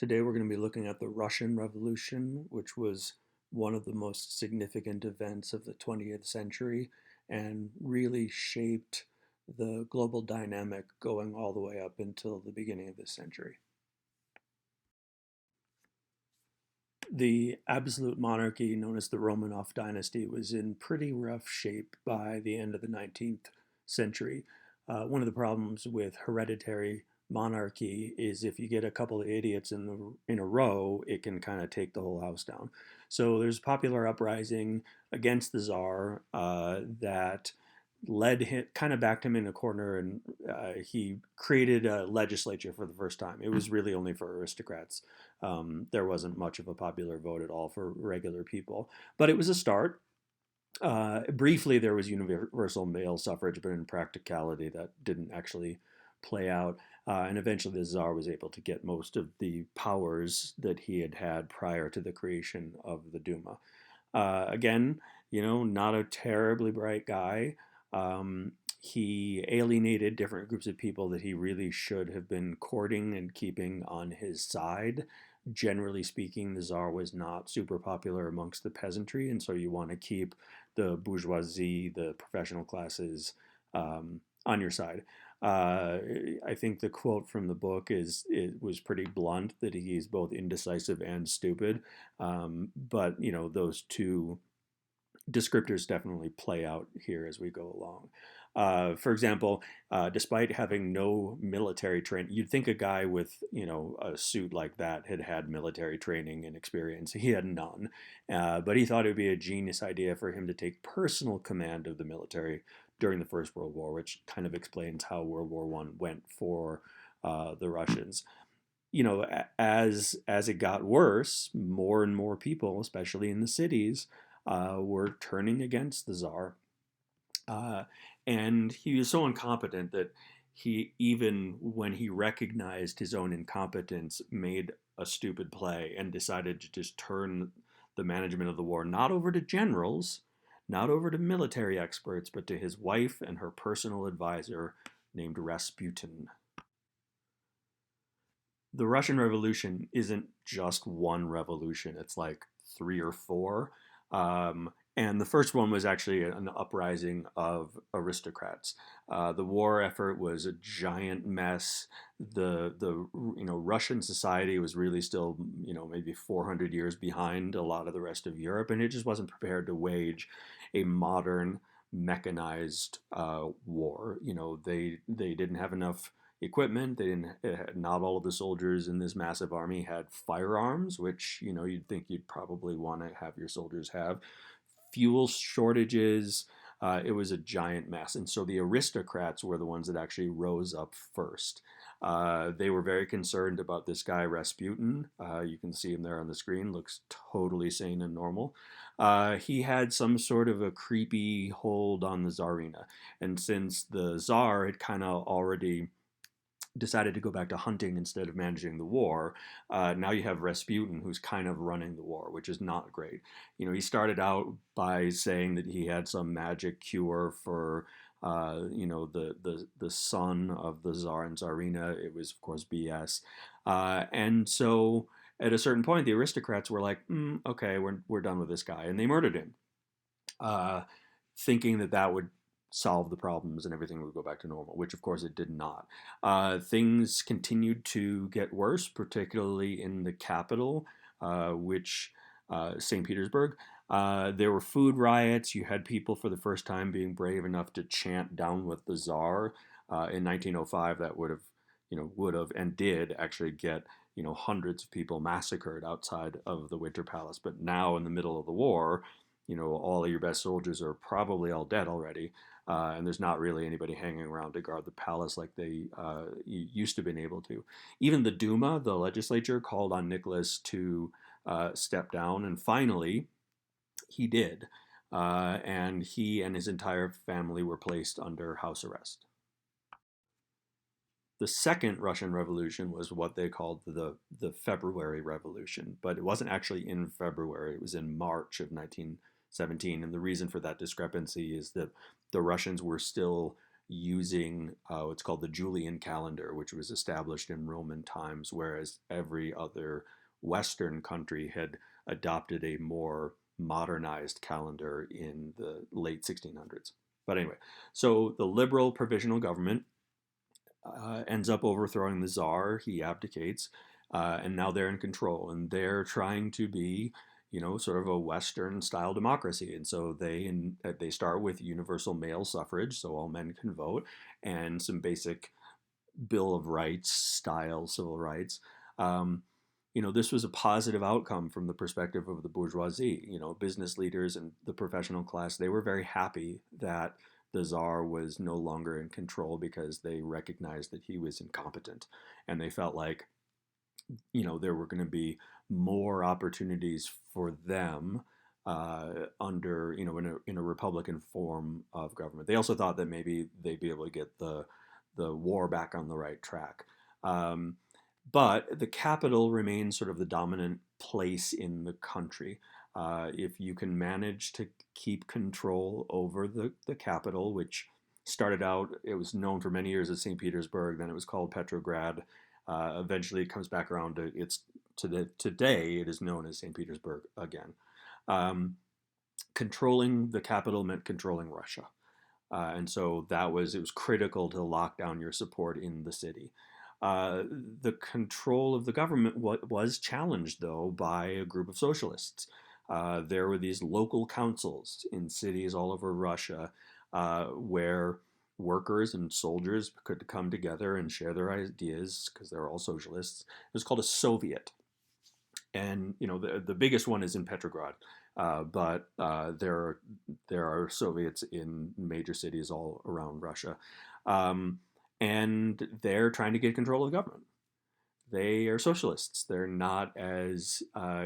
Today we're going to be looking at the Russian Revolution, which was one of the most significant events of the 20th century and really shaped the global dynamic going all the way up until the beginning of this century. The absolute monarchy, known as the Romanov Dynasty, was in pretty rough shape by the end of the 19th century. One of the problems with hereditary monarchy is if you get a couple of idiots in a row, it can kind of take the whole house down. So there's a popular uprising against the czar that led him, kind of backed him in a corner, and he created a legislature for the first time. It was really only for aristocrats. There wasn't much of a popular vote at all for regular people, but it was a start. Briefly, there was universal male suffrage, but in practicality, that didn't actually play out. And eventually, the Tsar was able to get most of the powers that he had had prior to the creation of the Duma. Again, not a terribly bright guy. He alienated different groups of people that he really should have been courting and keeping on his side. Generally speaking, the Tsar was not super popular amongst the peasantry, and so you want to keep the bourgeoisie, the professional classes, on your side. I think the quote from the book it was pretty blunt that he's both indecisive and stupid, but those two descriptors definitely play out here as we go along. For example, despite having no military training, you'd think a guy with a suit like that had had military training and experience. He had none, but he thought it would be a genius idea for him to take personal command of the military during the First World War, which kind of explains how World War One went for the Russians. As it got worse, more and more people, especially in the cities, were turning against the Tsar. And he was so incompetent that he, even when he recognized his own incompetence, made a stupid play and decided to just turn the management of the war not over to generals, not over to military experts, but to his wife and her personal advisor named Rasputin. The Russian Revolution isn't just one revolution, it's like three or four. And the first one was actually an uprising of aristocrats. The war effort was a giant mess. The Russian society was really still maybe 400 years behind a lot of the rest of Europe, and it just wasn't prepared to wage a modern mechanized war. They didn't have enough equipment. They didn't. Not all of the soldiers in this massive army had firearms, which you'd think you'd probably want to have your soldiers have. Fuel shortages. It was a giant mess, and so the aristocrats were the ones that actually rose up first. They were very concerned about this guy Rasputin. You can see him there on the screen. Looks totally sane and normal. He had some sort of a creepy hold on the Tsarina, and since the Tsar had kind of already decided to go back to hunting instead of managing the war. Now you have Rasputin, who's kind of running the war, which is not great. He started out by saying that he had some magic cure for, the son of the Tsar and Tsarina. It was, of course, BS. And so at a certain point, the aristocrats were like, okay, we're done with this guy. And they murdered him, thinking that would solve the problems and everything would go back to normal, which of course it did not. Things continued to get worse, particularly in the capital, which St. Petersburg. There were food riots. You had people for the first time being brave enough to chant "Down with the Tsar." In 1905, that would have and did actually get hundreds of people massacred outside of the Winter Palace. But now, in the middle of the war, all of your best soldiers are probably all dead already, and there's not really anybody hanging around to guard the palace like they used to have been able to. Even the Duma, the legislature, called on Nicholas to step down, and finally he did. And he and his entire family were placed under house arrest. The second Russian Revolution was what they called the February Revolution, but it wasn't actually in February. It was in March of 1917, and the reason for that discrepancy is that the Russians were still, using what's called the Julian calendar, which was established in Roman times, whereas every other Western country had adopted a more modernized calendar in the late 1600s. But anyway, so the liberal provisional government ends up overthrowing the czar. He abdicates, and now they're in control, and they're trying to be, sort of a Western style democracy. And so they start with universal male suffrage, so all men can vote, and some basic Bill of Rights style civil rights. This was a positive outcome from the perspective of the bourgeoisie. Business leaders and the professional class, they were very happy that the czar was no longer in control because they recognized that he was incompetent. And they felt like, there were going to be more opportunities for them under, in a Republican form of government. They also thought that maybe they'd be able to get the war back on the right track. But the capital remains sort of the dominant place in the country. If you can manage to keep control over the capital, which started out, it was known for many years as St. Petersburg, then it was called Petrograd. Eventually it comes back around to today it is known as St. Petersburg again. Controlling the capital meant controlling Russia. And so it was critical to lock down your support in the city. The control of the government was challenged, though, by a group of socialists. There were these local councils in cities all over Russia where workers and soldiers could come together and share their ideas because they're all socialists. It was called a Soviet. And the biggest one is in Petrograd, but there are Soviets in major cities all around Russia, and they're trying to get control of the government. They are socialists. They're not as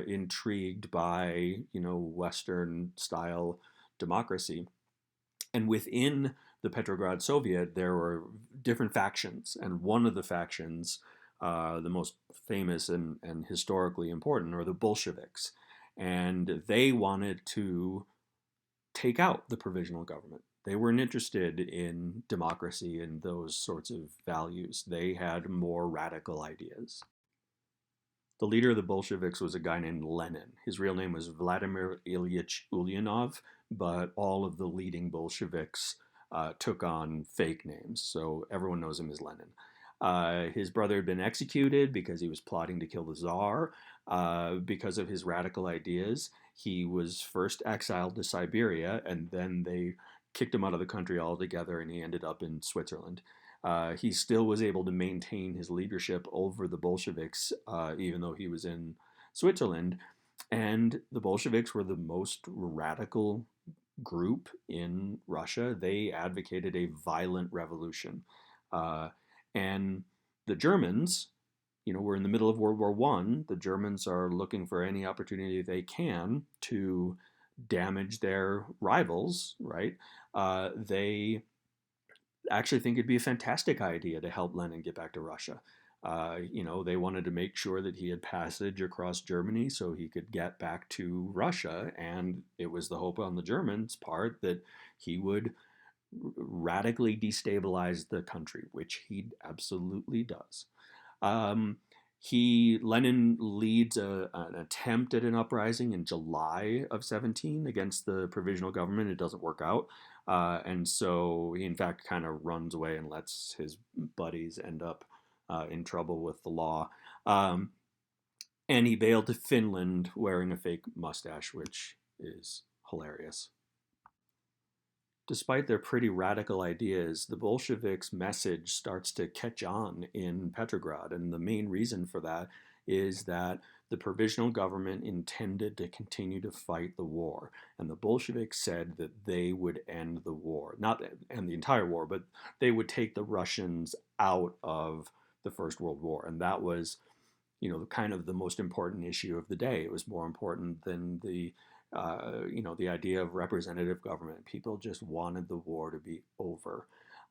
intrigued by Western style democracy. And within the Petrograd Soviet, there were different factions, and one of the factions, the most famous and historically important, are the Bolsheviks. And they wanted to take out the provisional government. They weren't interested in democracy and those sorts of values. They had more radical ideas. The leader of the Bolsheviks was a guy named Lenin. His real name was Vladimir Ilyich Ulyanov, but all of the leading Bolsheviks took on fake names, so everyone knows him as Lenin. His brother had been executed because he was plotting to kill the Tsar. Because of his radical ideas, he was first exiled to Siberia, and then they kicked him out of the country altogether, and he ended up in Switzerland. He still was able to maintain his leadership over the Bolsheviks, even though he was in Switzerland. And the Bolsheviks were the most radical group in Russia. They advocated a violent revolution. And the Germans, we're in the middle of World War I. The Germans are looking for any opportunity they can to damage their rivals, right? They actually think it'd be a fantastic idea to help Lenin get back to Russia. They wanted to make sure that he had passage across Germany so he could get back to Russia, and it was the hope on the Germans' part that he would radically destabilize the country, which he absolutely does. Lenin leads an attempt at an uprising in July of 17 against the provisional government. It doesn't work out. And so he, in fact, kind of runs away and lets his buddies end up in trouble with the law. And he bailed to Finland wearing a fake mustache, which is hilarious. Despite their pretty radical ideas, the Bolsheviks' message starts to catch on in Petrograd. And the main reason for that is that the provisional government intended to continue to fight the war. And the Bolsheviks said that they would end the war. Not end the entire war, but they would take the Russians out of the First World War. And that was, kind of the most important issue of the day. It was more important than the idea of representative government. People just wanted the war to be over.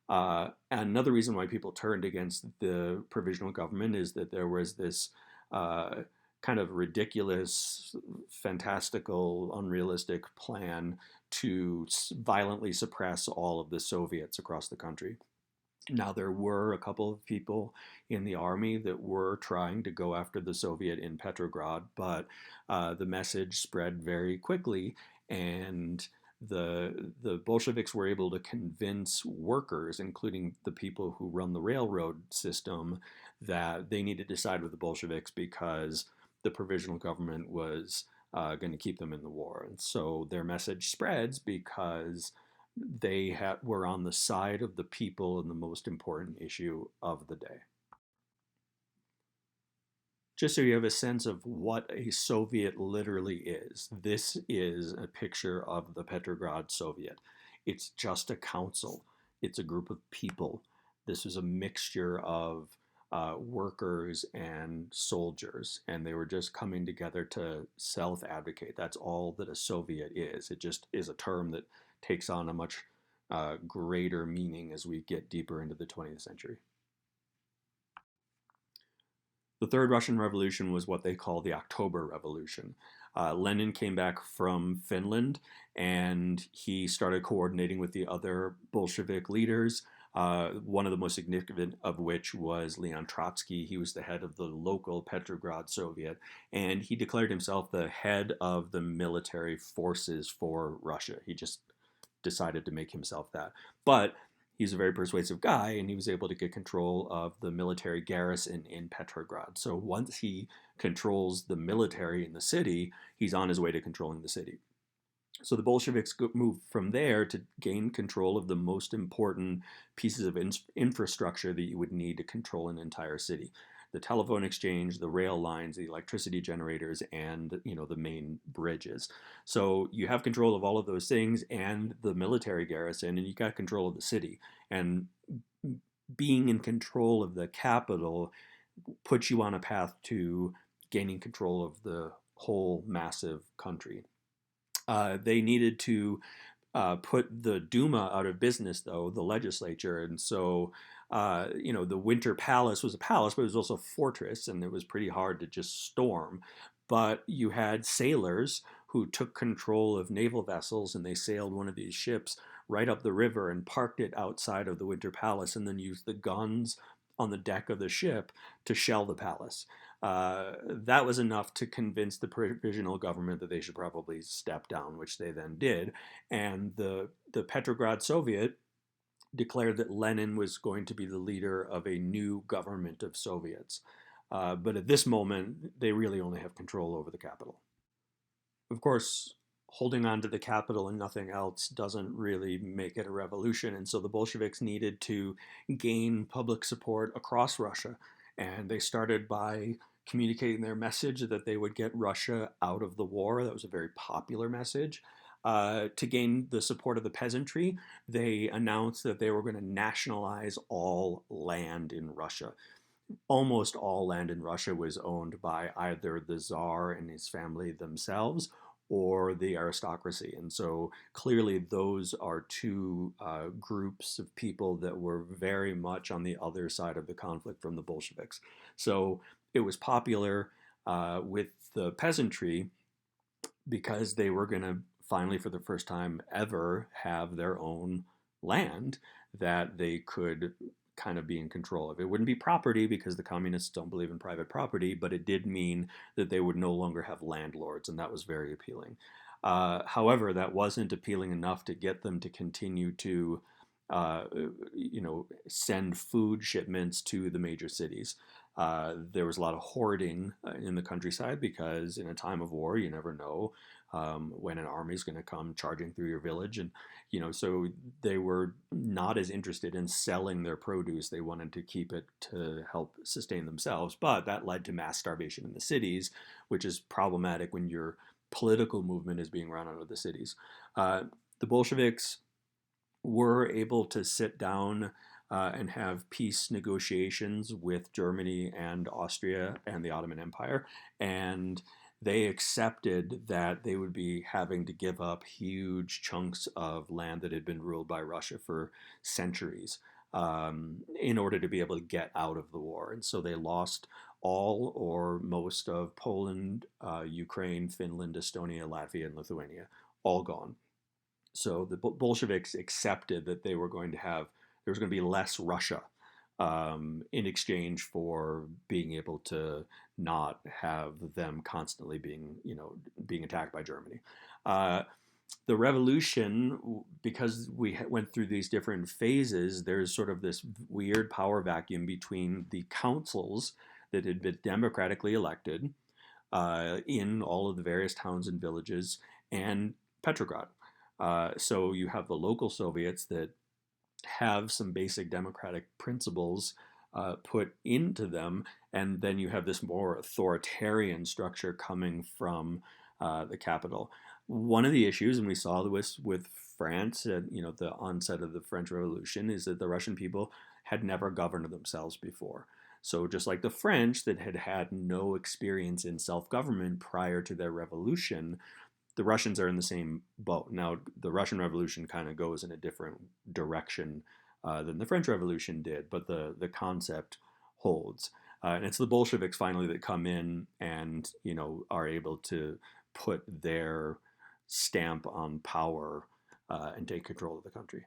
And another reason why people turned against the provisional government is that there was this kind of ridiculous, fantastical, unrealistic plan to violently suppress all of the Soviets across the country. Now, there were a couple of people in the army that were trying to go after the Soviet in Petrograd, but the message spread very quickly, and the Bolsheviks were able to convince workers, including the people who run the railroad system, that they needed to side with the Bolsheviks because the provisional government was going to keep them in the war. And so their message spreads because were on the side of the people in the most important issue of the day. Just so you have a sense of what a Soviet literally is, this is a picture of the Petrograd Soviet. It's just a council, it's a group of people. This was a mixture of workers and soldiers, and they were just coming together to self advocate. That's all that a Soviet is. It just is a term that takes on a much greater meaning as we get deeper into the 20th century. The Third Russian Revolution was what they call the October Revolution. Lenin came back from Finland and he started coordinating with the other Bolshevik leaders, one of the most significant of which was Leon Trotsky. He was the head of the local Petrograd Soviet, and he declared himself the head of the military forces for Russia. He just decided to make himself that. But he's a very persuasive guy, and he was able to get control of the military garrison in Petrograd. So once he controls the military in the city, he's on his way to controlling the city. So the Bolsheviks moved from there to gain control of the most important pieces of infrastructure that you would need to control an entire city: the telephone exchange, the rail lines, the electricity generators, and the main bridges. So you have control of all of those things and the military garrison, and you got control of the city. And being in control of the capital puts you on a path to gaining control of the whole massive country. They needed to put the Duma out of business, though, the legislature. And so, the Winter Palace was a palace, but it was also a fortress, and it was pretty hard to just storm. But you had sailors who took control of naval vessels, and they sailed one of these ships right up the river and parked it outside of the Winter Palace, and then used the guns on the deck of the ship to shell the palace. That was enough to convince the provisional government that they should probably step down, which they then did. And the Petrograd Soviet declared that Lenin was going to be the leader of a new government of Soviets. But at this moment, they really only have control over the capital. Of course, holding on to the capital and nothing else doesn't really make it a revolution. And so the Bolsheviks needed to gain public support across Russia. And they started by communicating their message that they would get Russia out of the war. That was a very popular message. To gain the support of the peasantry, they announced that they were going to nationalize all land in Russia. Almost all land in Russia was owned by either the Tsar and his family themselves or the aristocracy. And so clearly those are two groups of people that were very much on the other side of the conflict from the Bolsheviks. So it was popular with the peasantry because they were going to finally, for the first time ever, have their own land that they could kind of be in control of. It wouldn't be property because the communists don't believe in private property, but it did mean that they would no longer have landlords, and that was very appealing. However, that wasn't appealing enough to get them to continue to, send food shipments to the major cities. There was a lot of hoarding in the countryside because in a time of war, you never know when an army is going to come charging through your village. And, so they were not as interested in selling their produce. They wanted to keep it to help sustain themselves. But that led to mass starvation in the cities, which is problematic when your political movement is being run out of the cities. The Bolsheviks were able to sit down and have peace negotiations with Germany and Austria and the Ottoman Empire. And they accepted that they would be having to give up huge chunks of land that had been ruled by Russia for centuries in order to be able to get out of the war. And so they lost all or most of Poland, Ukraine, Finland, Estonia, Latvia, and Lithuania, all gone. So the Bolsheviks accepted that they were going to have there was going to be less Russia in exchange for being able to not have them constantly being attacked by Germany. Uh, the revolution, because we went through these different phases, there's sort of this weird power vacuum between the councils that had been democratically elected in all of the various towns and villages and Petrograd. So you have the local Soviets that have some basic democratic principles put into them, and then you have this more authoritarian structure coming from the capital. One of the issues, and we saw this with France at the onset of the French Revolution, is that the Russian people had never governed themselves before. So just like the French that had had no experience in self-government prior to their revolution, the Russians are in the same boat. Now, the Russian Revolution kind of goes in a different direction than the French Revolution did, but the concept holds. And it's the Bolsheviks finally that come in and are able to put their stamp on power and take control of the country.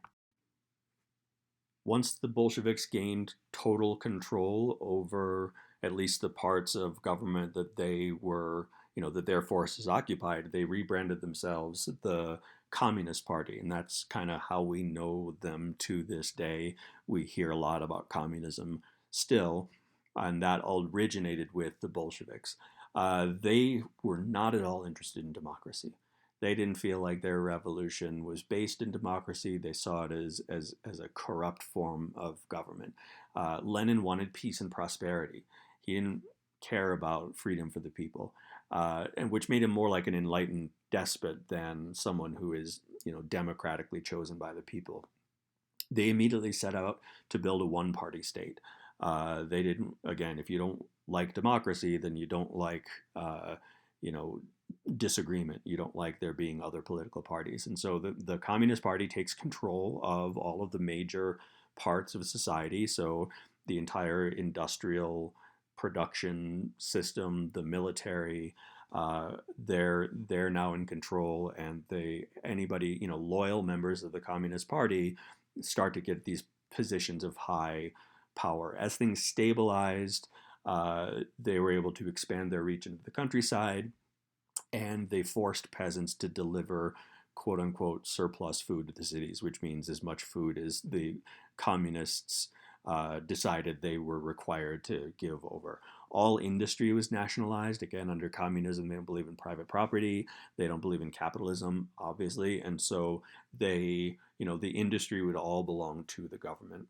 Once the Bolsheviks gained total control over at least the parts of government that they were, that their forces occupied, they rebranded themselves the Communist Party. And that's kind of how we know them to this day. We hear a lot about communism still, and that all originated with the Bolsheviks. They were not at all interested in democracy. They didn't feel like their revolution was based in democracy. They saw it as a corrupt form of government. Lenin wanted peace and prosperity. He didn't care about freedom for the people, and which made him more like an enlightened despot than someone who is democratically chosen by the people. They immediately set out to build a one-party state. They didn't, again, if you don't like democracy, then you don't like disagreement. You don't like there being other political parties. And so the Communist Party takes control of all of the major parts of society. So the entire industrial production system, the military, they're now in control, and anybody loyal members of the Communist Party start to get these positions of high power. As things stabilized, they were able to expand their reach into the countryside, and they forced peasants to deliver quote unquote surplus food to the cities, which means as much food as the communists decided they were required to give over. All industry was nationalized. Again, under communism, they don't believe in private property. They don't believe in capitalism, obviously. And so the industry would all belong to the government.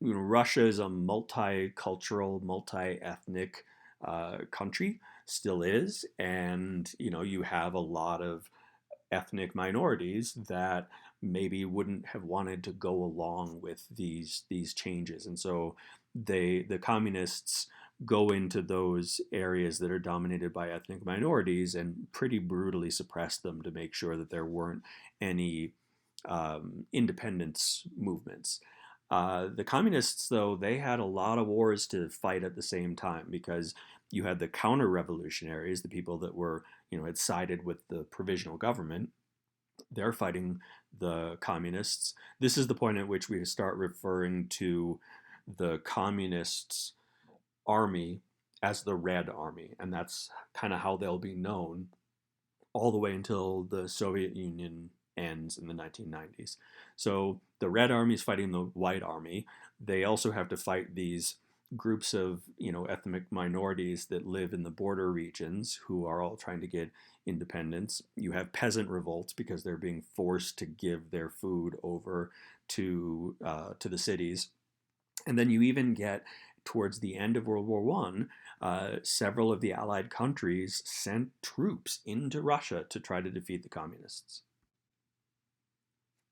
Russia is a multicultural, multi-ethnic country, still is, and you have a lot of ethnic minorities that maybe wouldn't have wanted to go along with these changes, and so the communists go into those areas that are dominated by ethnic minorities and pretty brutally suppress them to make sure that there weren't any independence movements. The communists, though, they had a lot of wars to fight at the same time, because you had the counter-revolutionaries, the people that were, had sided with the provisional government. They're fighting the communists. This is the point at which we start referring to the communists' army as the Red Army, and that's kind of how they'll be known all the way until the Soviet Union ends in the 1990s. So the Red Army is fighting the White Army. They also have to fight these groups of ethnic minorities that live in the border regions who are all trying to get independence. You have peasant revolts because they're being forced to give their food over to the cities, and then you even get towards the end of World War One, several of the Allied countries sent troops into Russia to try to defeat the communists.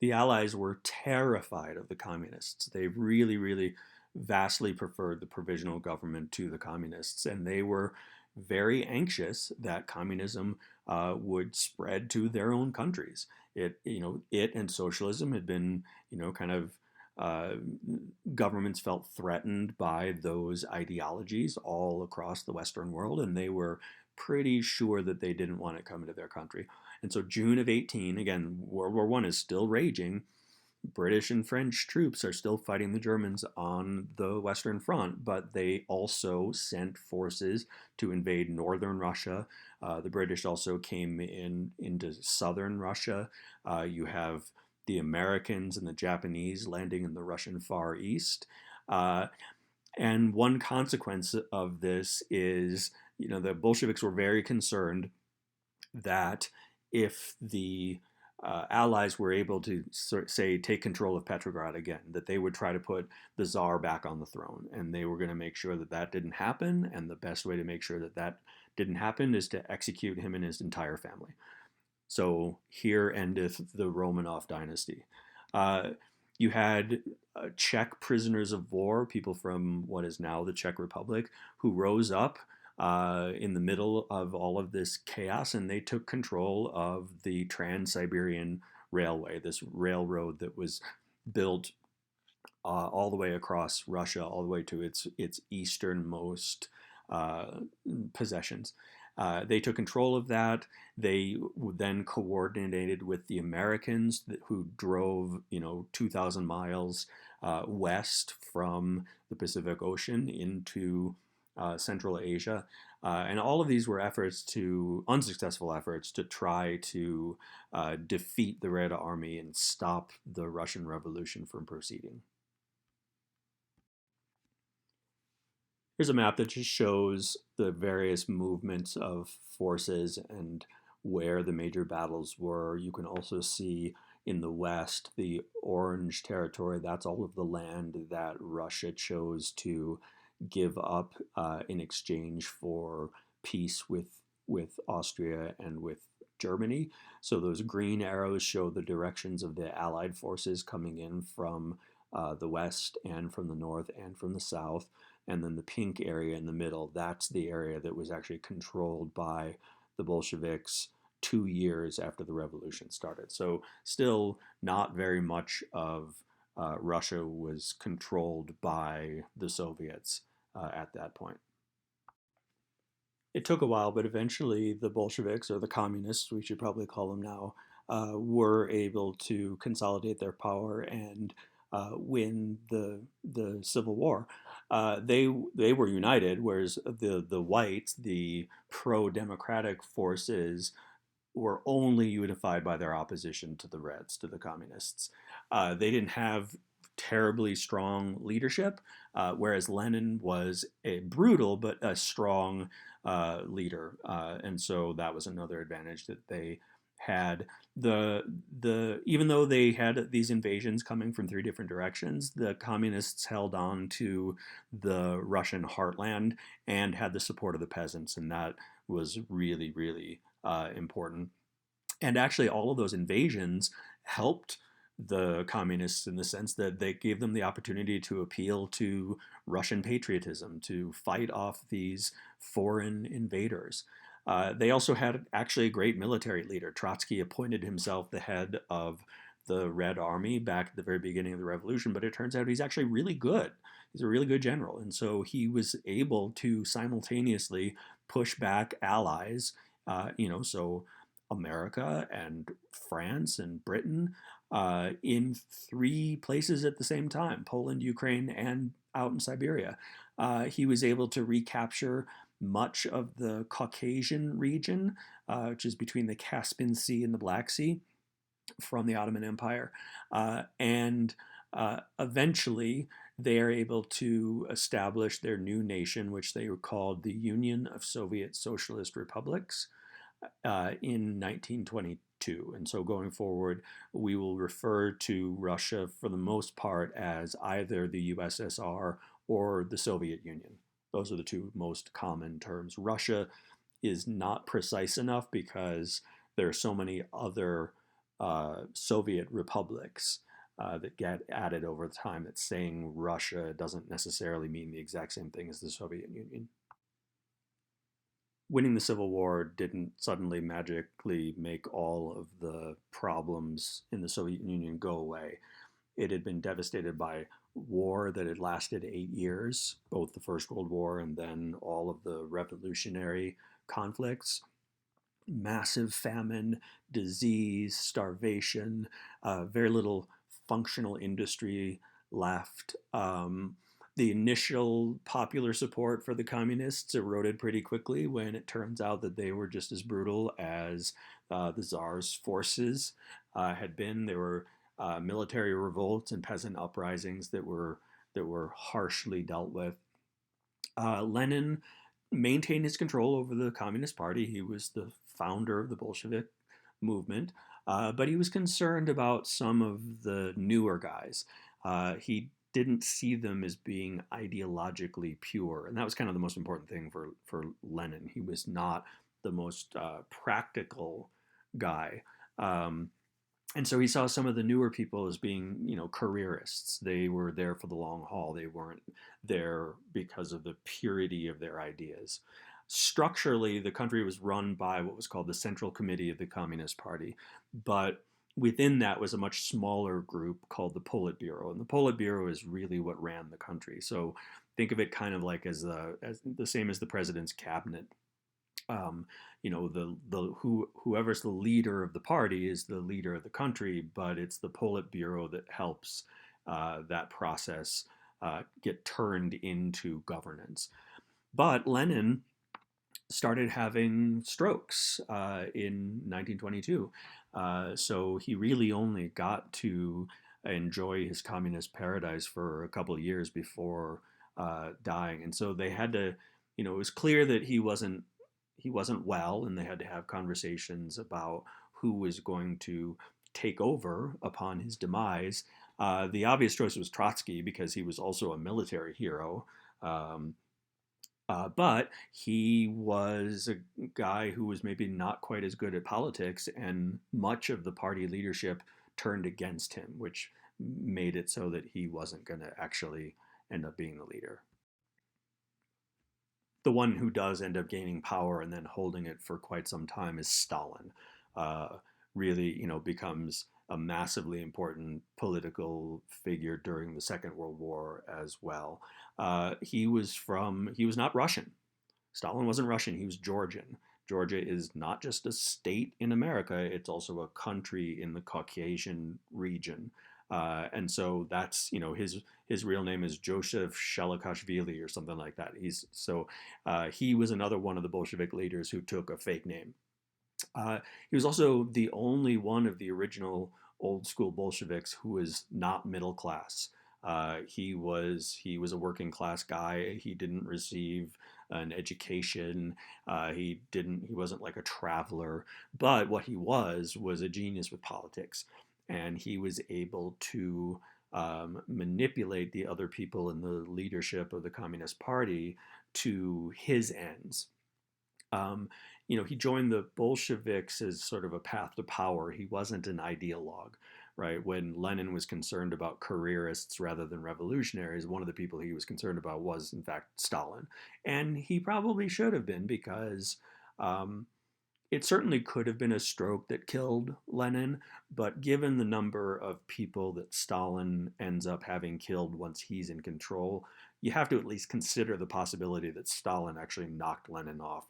The Allies were terrified of the communists. They really, really vastly preferred the provisional government to the communists, and they were very anxious that communism would spread to their own countries. It and socialism had been, kind of governments felt threatened by those ideologies all across the Western world, and they were pretty sure that they didn't want it coming to their country. And so June of 18, again, World War I is still raging. British and French troops are still fighting the Germans on the Western Front, but they also sent forces to invade northern Russia. The British also came into southern Russia. You have the Americans and the Japanese landing in the Russian Far East. Uh, and one consequence of this is, the Bolsheviks were very concerned that if the Allies were able to say take control of Petrograd again, that they would try to put the Tsar back on the throne, and they were going to make sure that that didn't happen. And the best way to make sure that that didn't happen is to execute him and his entire family. So here endeth the Romanov dynasty. Uh, you had Czech prisoners of war, people from what is now the Czech Republic, who rose up in the middle of all of this chaos, and they took control of the Trans-Siberian Railway, this railroad that was built all the way across Russia, all the way to its easternmost uh, possessions. They took control of that. They then coordinated with the Americans who drove, 2,000 miles west from the Pacific Ocean into Central Asia. And all of these were unsuccessful efforts to try to defeat the Red Army and stop the Russian Revolution from proceeding. Here's a map that just shows the various movements of forces and where the major battles were. You can also see in the west the orange territory. That's all of the land that Russia chose to give up in exchange for peace with Austria and with Germany. So those green arrows show the directions of the Allied forces coming in from the west and from the north and from the south. And then the pink area in the middle, that's the area that was actually controlled by the Bolsheviks 2 years after the revolution started. So still not very much of Russia was controlled by the Soviets at that point. It took a while, but eventually the Bolsheviks, or the communists, we should probably call them now, were able to consolidate their power and win the Civil War. They were united, whereas the whites, the pro-democratic forces, were only unified by their opposition to the Reds, to the communists. They didn't have terribly strong leadership, whereas Lenin was a brutal but a strong leader, and so that was another advantage that they had. The Even though they had these invasions coming from three different directions, the communists held on to the Russian heartland and had the support of the peasants, and that was really, really important. And actually, all of those invasions helped the communists in the sense that they gave them the opportunity to appeal to Russian patriotism, to fight off these foreign invaders. They also had actually a great military leader. Trotsky appointed himself the head of the Red Army back at the very beginning of the revolution, but it turns out he's actually really good. He's a really good general. And so he was able to simultaneously push back allies, so America and France and Britain in three places at the same time: Poland, Ukraine, and out in Siberia. He was able to recapture much of the Caucasian region, which is between the Caspian Sea and the Black Sea, from the Ottoman Empire. And eventually, they are able to establish their new nation, which they called the Union of Soviet Socialist Republics, in 1922. And so going forward, we will refer to Russia for the most part as either the USSR or the Soviet Union. Those are the two most common terms. Russia is not precise enough because there are so many other Soviet republics that get added over time that saying Russia doesn't necessarily mean the exact same thing as the Soviet Union. Winning the Civil War didn't suddenly magically make all of the problems in the Soviet Union go away. It had been devastated by war that had lasted 8 years, both the First World War and then all of the revolutionary conflicts. Massive famine, disease, starvation, very little functional industry left. The initial popular support for the communists eroded pretty quickly when it turns out that they were just as brutal as the Tsar's forces had been. There were military revolts and peasant uprisings that were harshly dealt with. Lenin maintained his control over the Communist Party. He was the founder of the Bolshevik movement, but he was concerned about some of the newer guys. He didn't see them as being ideologically pure, and that was kind of the most important thing for Lenin. He was not the most practical guy. And so he saw some of the newer people as being, careerists. They were there for the long haul. They weren't there because of the purity of their ideas. Structurally, the country was run by what was called the Central Committee of the Communist Party, but within that was a much smaller group called the Politburo, and the Politburo is really what ran the country. So think of it kind of like as the same as the president's cabinet. Whoever's the leader of the party is the leader of the country, but it's the Politburo that helps that process get turned into governance. But Lenin started having strokes in 1922, so he really only got to enjoy his communist paradise for a couple of years before dying, and so they had to, it was clear that he wasn't well, and they had to have conversations about who was going to take over upon his demise. The obvious choice was Trotsky because he was also a military hero. But he was a guy who was maybe not quite as good at politics, and much of the party leadership turned against him, which made it so that he wasn't going to actually end up being the leader. The one who does end up gaining power and then holding it for quite some time is Stalin. Really, becomes a massively important political figure during the Second World War as well. He was not Russian. Stalin wasn't Russian. He was Georgian. Georgia is not just a state in America; it's also a country in the Caucasian region. And so that's, his real name is Joseph Shalikashvili or something like that. He was another one of the Bolshevik leaders who took a fake name. He was also the only one of the original old school Bolsheviks who was not middle class. He was a working class guy. He didn't receive an education. He wasn't like a traveler, but what he was a genius with politics. And he was able to manipulate the other people in the leadership of the Communist Party to his ends. He joined the Bolsheviks as sort of a path to power. He wasn't an ideologue, right? When Lenin was concerned about careerists rather than revolutionaries, one of the people he was concerned about was, in fact, Stalin. And he probably should have been, because it certainly could have been a stroke that killed Lenin, but given the number of people that Stalin ends up having killed once he's in control, you have to at least consider the possibility that Stalin actually knocked Lenin off.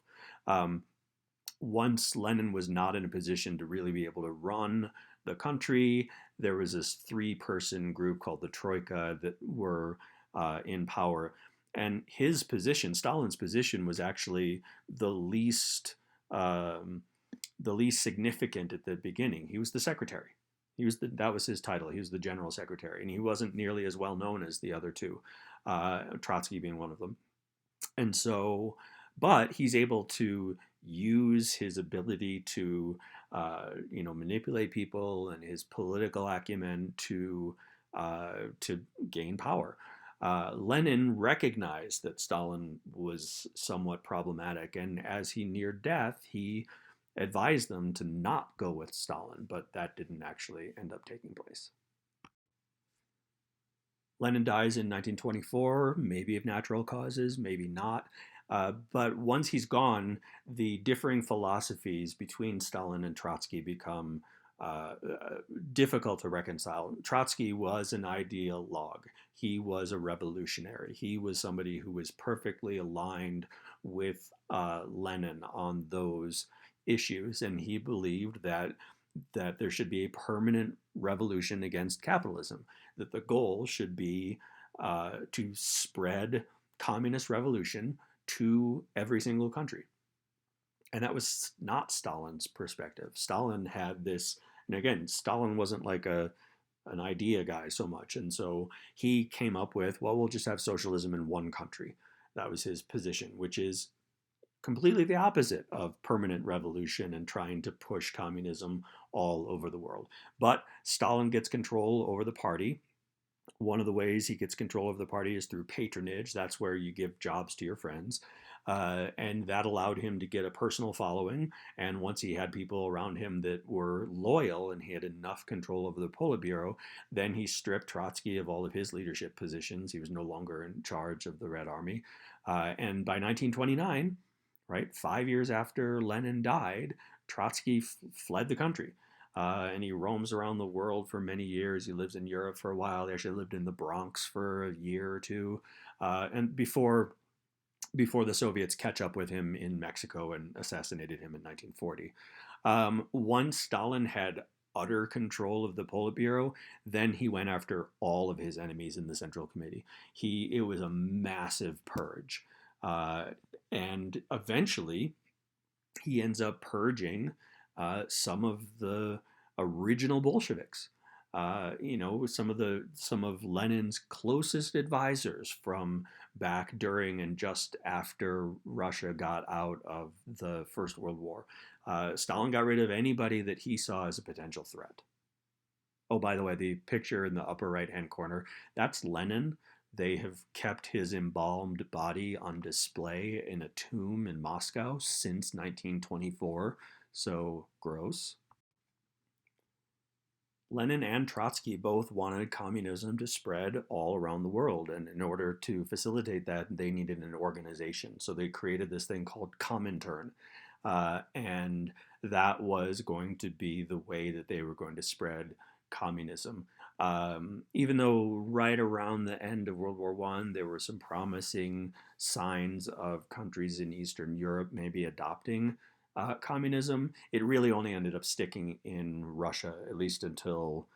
Once Lenin was not in a position to really be able to run the country, there was this three-person group called the Troika that were in power. And Stalin's position, was actually the least significant at the beginning. He was the secretary. That was his title. He was the general secretary, and he wasn't nearly as well known as the other two, Trotsky being one of them. And so, but he's able to use his ability to, manipulate people and his political acumen to gain power. Lenin recognized that Stalin was somewhat problematic, and as he neared death, he advised them to not go with Stalin, but that didn't actually end up taking place. Lenin dies in 1924, maybe of natural causes, maybe not. But once he's gone, the differing philosophies between Stalin and Trotsky become difficult to reconcile. Trotsky was an ideologue. He was a revolutionary. He was somebody who was perfectly aligned with Lenin on those issues, and he believed that that there should be a permanent revolution against capitalism, that the goal should be to spread communist revolution to every single country. And that was not Stalin's perspective. Stalin had this, and again, Stalin wasn't like an idea guy so much. And so he came up with, well, we'll just have socialism in one country. That was his position, which is completely the opposite of permanent revolution and trying to push communism all over the world. But Stalin gets control over the party. One of the ways he gets control of the party is through patronage. That's where you give jobs to your friends. And that allowed him to get a personal following. And once he had people around him that were loyal and he had enough control over the Politburo, then he stripped Trotsky of all of his leadership positions. He was no longer in charge of the Red Army. And by 1929, right, 5 years after Lenin died, Trotsky fled the country. And he roams around the world for many years. He lives in Europe for a while. He actually lived in the Bronx for a year or two. And before the Soviets catch up with him in Mexico and assassinated him in 1940. Once Stalin had utter control of the Politburo, then he went after all of his enemies in the Central Committee. It was a massive purge. And eventually, he ends up purging some of the original Bolsheviks. Some of Lenin's closest advisors from back during and just after Russia got out of the First World War. Stalin got rid of anybody that he saw as a potential threat. Oh, by the way, the picture in the upper right-hand corner, that's Lenin. They have kept his embalmed body on display in a tomb in Moscow since 1924. So gross. Lenin and Trotsky both wanted communism to spread all around the world. And in order to facilitate that, they needed an organization. So they created this thing called Comintern. And that was going to be the way that they were going to spread communism. Even though right around the end of World War I, there were some promising signs of countries in Eastern Europe maybe adopting communism, it really only ended up sticking in Russia, at least until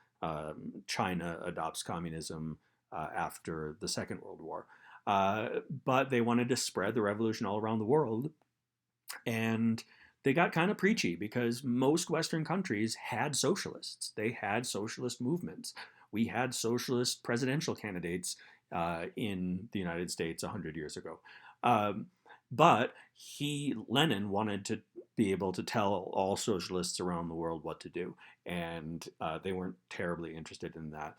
China adopts communism after the Second World War. But they wanted to spread the revolution all around the world. And they got kind of preachy because most Western countries had socialists. They had socialist movements. We had socialist presidential candidates in the United States 100 years ago. But Lenin wanted to be able to tell all socialists around the world what to do. And they weren't terribly interested in that.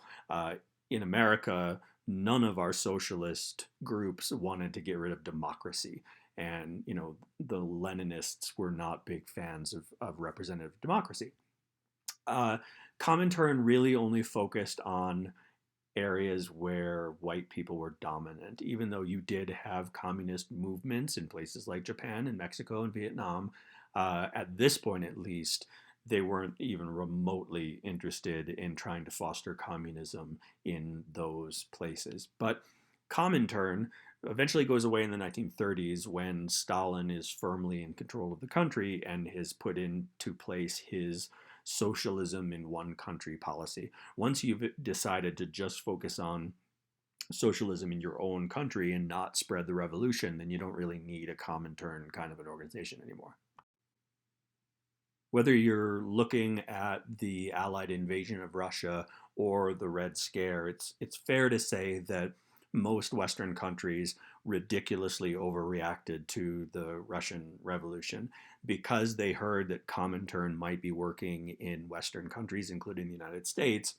In America, none of our socialist groups wanted to get rid of democracy. And, the Leninists were not big fans of representative democracy. Comintern really only focused on areas where white people were dominant, even though you did have communist movements in places like Japan and Mexico and Vietnam. At this point, at least, they weren't even remotely interested in trying to foster communism in those places. But Comintern eventually goes away in the 1930s when Stalin is firmly in control of the country and has put into place his socialism in one country policy. Once you've decided to just focus on socialism in your own country and not spread the revolution, then you don't really need a Comintern kind of an organization anymore. Whether you're looking at the Allied invasion of Russia or the Red Scare, it's fair to say that most Western countries ridiculously overreacted to the Russian Revolution because they heard that Comintern might be working in Western countries, including the United States.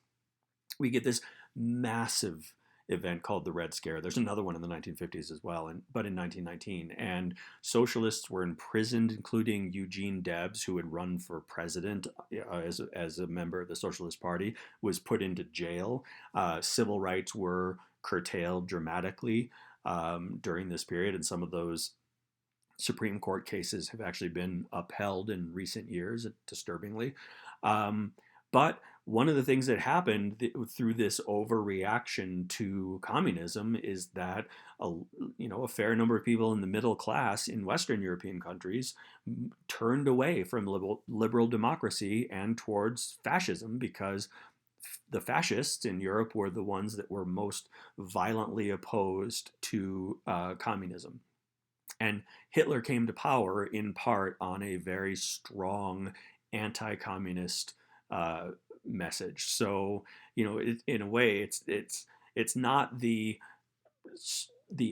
We get this massive event called the Red Scare. There's another one in the 1950s as well, but in 1919. And socialists were imprisoned, including Eugene Debs, who had run for president as a member of the Socialist Party, was put into jail. Civil rights were curtailed dramatically during this period, and some of those Supreme Court cases have actually been upheld in recent years, disturbingly. But one of the things that happened through this overreaction to communism is that a, a fair number of people in the middle class in Western European countries turned away from liberal democracy and towards fascism, because the fascists in Europe were the ones that were most violently opposed to communism. And Hitler came to power in part on a very strong anti-communist uh, message. So, in a way, it's not the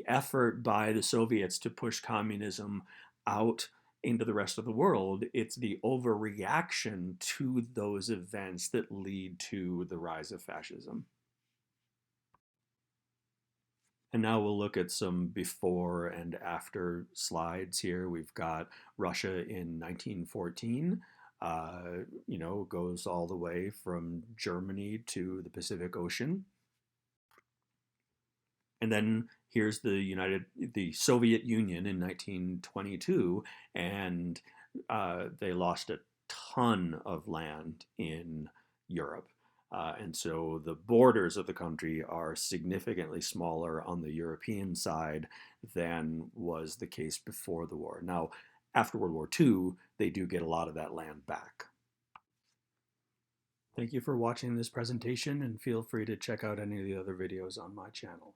effort by the Soviets to push communism out into the rest of the world. It's the overreaction to those events that lead to the rise of fascism. And now we'll look at some before and after slides here. We've got Russia in 1914. Goes all the way from Germany to the Pacific Ocean. And then here's the Soviet Union in 1922, and they lost a ton of land in Europe. And so the borders of the country are significantly smaller on the European side than was the case before the war. Now, after World War II, they do get a lot of that land back. Thank you for watching this presentation, and feel free to check out any of the other videos on my channel.